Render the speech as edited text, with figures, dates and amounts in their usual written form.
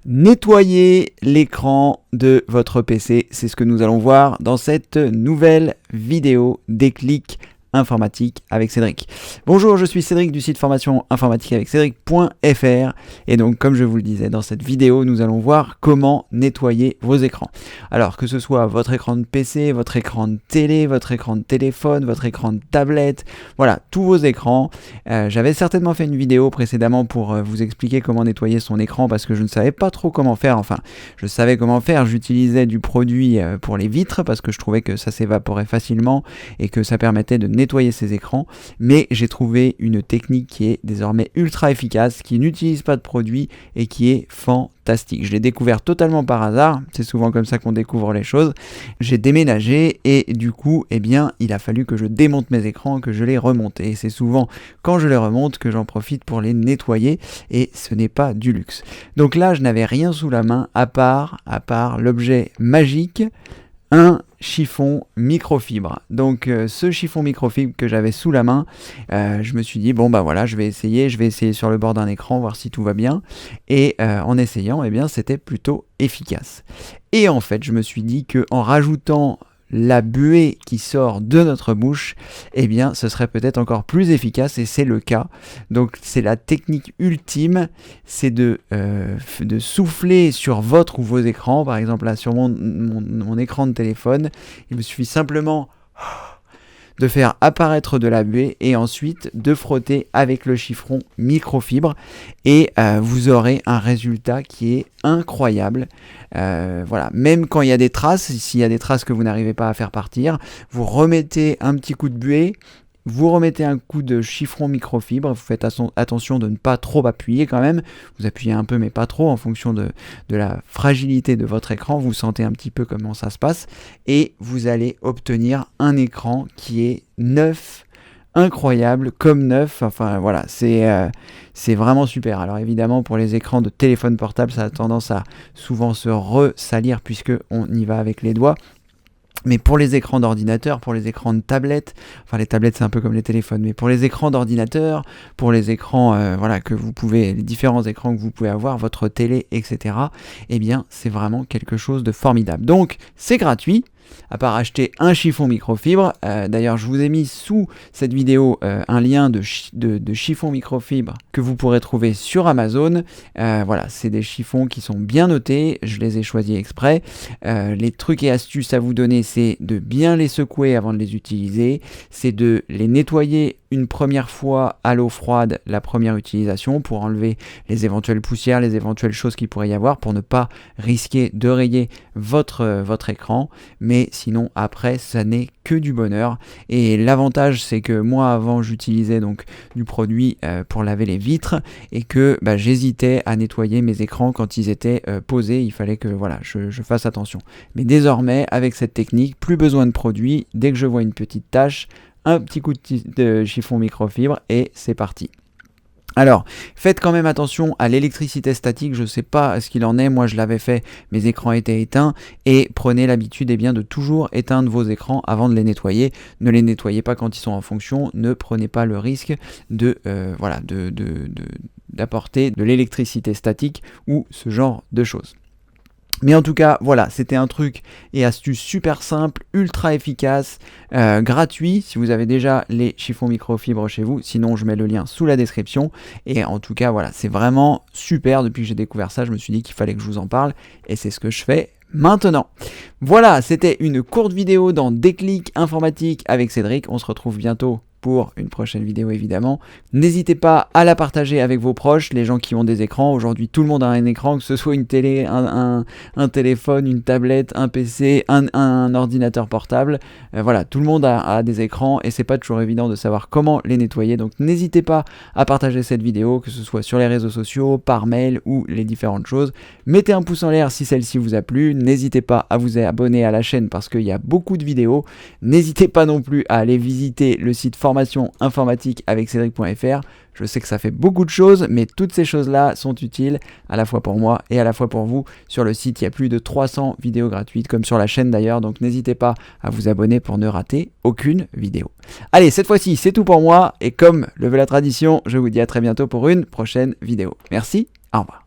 Nettoyer l'écran de votre PC, c'est ce que nous allons voir dans cette nouvelle vidéo Déclic informatique avec Cédric. Bonjour, je suis Cédric du site formation informatique avec Cédric.fr et donc comme je vous le disais dans cette vidéo, nous allons voir comment nettoyer vos écrans. Alors que ce soit votre écran de PC, votre écran de télé, votre écran de téléphone, votre écran de tablette, voilà, tous vos écrans. J'avais certainement fait une vidéo précédemment pour vous expliquer comment nettoyer son écran parce que je ne savais pas trop comment faire. Enfin, je savais comment faire, j'utilisais du produit pour les vitres parce que je trouvais que ça s'évaporait facilement et que ça permettait de nettoyer ses écrans, mais j'ai trouvé une technique qui est désormais ultra efficace, qui n'utilise pas de produit et qui est fantastique. Je l'ai découvert totalement par hasard, c'est souvent comme ça qu'on découvre les choses. J'ai déménagé et du coup, eh bien, il a fallu que je démonte mes écrans, que je les remonte. Et c'est souvent quand je les remonte que j'en profite pour les nettoyer et ce n'est pas du luxe. Donc là, je n'avais rien sous la main à part l'objet magique, un chiffon microfibre. Donc ce chiffon microfibre que j'avais sous la main, je me suis dit bon bah voilà, je vais essayer sur le bord d'un écran, voir si tout va bien. Et en essayant, eh bien c'était plutôt efficace. Et en fait, je me suis dit que en rajoutant la buée qui sort de notre bouche, eh bien ce serait peut-être encore plus efficace et c'est le cas. Donc c'est la technique ultime, c'est de souffler sur votre ou vos écrans. Par exemple là sur mon écran de téléphone, il me suffit simplement de faire apparaître de la buée et ensuite de frotter avec le chiffon microfibre et vous aurez un résultat qui est incroyable. Voilà, même quand il y a des traces, s'il y a des traces que vous n'arrivez pas à faire partir, vous remettez un petit coup de buée, vous remettez un coup de chiffon microfibre, vous faites attention de ne pas trop appuyer quand même, vous appuyez un peu mais pas trop en fonction de la fragilité de votre écran, vous sentez un petit peu comment ça se passe et vous allez obtenir un écran qui est neuf, incroyable, comme neuf, enfin voilà, c'est vraiment super. Alors évidemment pour les écrans de téléphone portable, ça a tendance à souvent se ressalir puisque on y va avec les doigts. Mais pour les écrans d'ordinateur, pour les écrans de tablette, enfin les tablettes c'est un peu comme les téléphones, mais pour les écrans d'ordinateur, pour les écrans voilà, que vous pouvez, les différents écrans que vous pouvez avoir, votre télé, etc., eh bien c'est vraiment quelque chose de formidable. Donc c'est gratuit, à part acheter un chiffon microfibre. D'ailleurs je vous ai mis sous cette vidéo un lien de chiffon microfibre que vous pourrez trouver sur Amazon. Voilà, c'est des chiffons qui sont bien notés, je les ai choisis exprès. Les trucs et astuces à vous donner, c'est de bien les secouer avant de les utiliser, c'est de les nettoyer une première fois à l'eau froide la première utilisation pour enlever les éventuelles poussières, les éventuelles choses qu'il pourrait y avoir pour ne pas risquer de rayer votre écran, mais sinon après ça n'est que du bonheur. Et l'avantage c'est que moi avant j'utilisais donc du produit pour laver les vitres et que j'hésitais à nettoyer mes écrans quand ils étaient posés, il fallait que voilà, je fasse attention. Mais désormais avec cette technique, plus besoin de produit, dès que je vois une petite tache, un petit coup de chiffon microfibre et c'est parti. Alors, faites quand même attention à l'électricité statique, je ne sais pas ce qu'il en est, moi je l'avais fait, mes écrans étaient éteints, et prenez l'habitude de toujours éteindre vos écrans avant de les nettoyer. Ne les nettoyez pas quand ils sont en fonction, ne prenez pas le risque d'apporter de l'électricité statique ou ce genre de choses. Mais en tout cas, voilà, c'était un truc et astuce super simple, ultra efficace, gratuit, si vous avez déjà les chiffons microfibres chez vous. Sinon, je mets le lien sous la description. Et en tout cas, voilà, c'est vraiment super. Depuis que j'ai découvert ça, je me suis dit qu'il fallait que je vous en parle. Et c'est ce que je fais maintenant. Voilà, c'était une courte vidéo dans Déclic informatique avec Cédric. On se retrouve bientôt pour une prochaine vidéo évidemment. N'hésitez pas à la partager avec vos proches, les gens qui ont des écrans. Aujourd'hui tout le monde a un écran, que ce soit une télé, un téléphone, une tablette, un PC, un ordinateur portable. Voilà, tout le monde a des écrans et c'est pas toujours évident de savoir comment les nettoyer. Donc n'hésitez pas à partager cette vidéo, que ce soit sur les réseaux sociaux, par mail ou les différentes choses. Mettez un pouce en l'air si celle-ci vous a plu. N'hésitez pas à vous abonner à la chaîne parce qu'il y a beaucoup de vidéos. N'hésitez pas non plus à aller visiter le site formation informatique avec Cédric.fr. Je sais que ça fait beaucoup de choses, mais toutes ces choses-là sont utiles à la fois pour moi et à la fois pour vous. Sur le site, il y a plus de 300 vidéos gratuites, comme sur la chaîne d'ailleurs, donc n'hésitez pas à vous abonner pour ne rater aucune vidéo. Allez, cette fois-ci, c'est tout pour moi, et comme le veut la tradition, je vous dis à très bientôt pour une prochaine vidéo. Merci, au revoir.